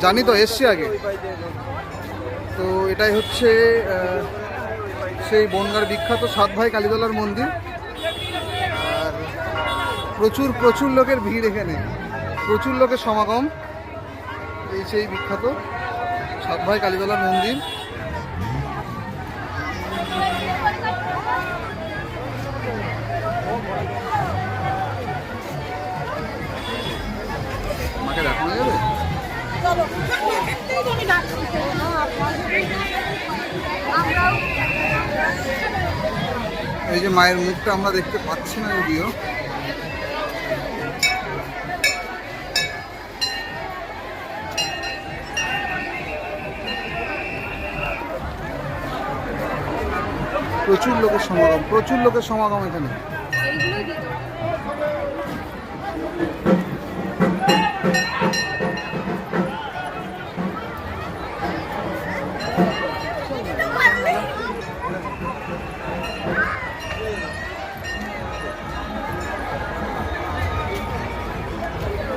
জানি তো, এসছি আগে। তো এটাই হচ্ছে সেই বনগাঁর বিখ্যাত 7 ভাই কালীতলার মন্দির। আর প্রচুর প্রচুর লোকের ভিড় এখানে, প্রচুর লোকের সমাগম। এই সেই বিখ্যাত 7 ভাই কালীতলার মন্দির। আমাকে দেখানো যাবে? এই যে মায়ের মুখটা আমরা দেখতে পাচ্ছি না যদিও। প্রচুর লোকের সমাগম, প্রচুর লোকের সমাগম এখানে।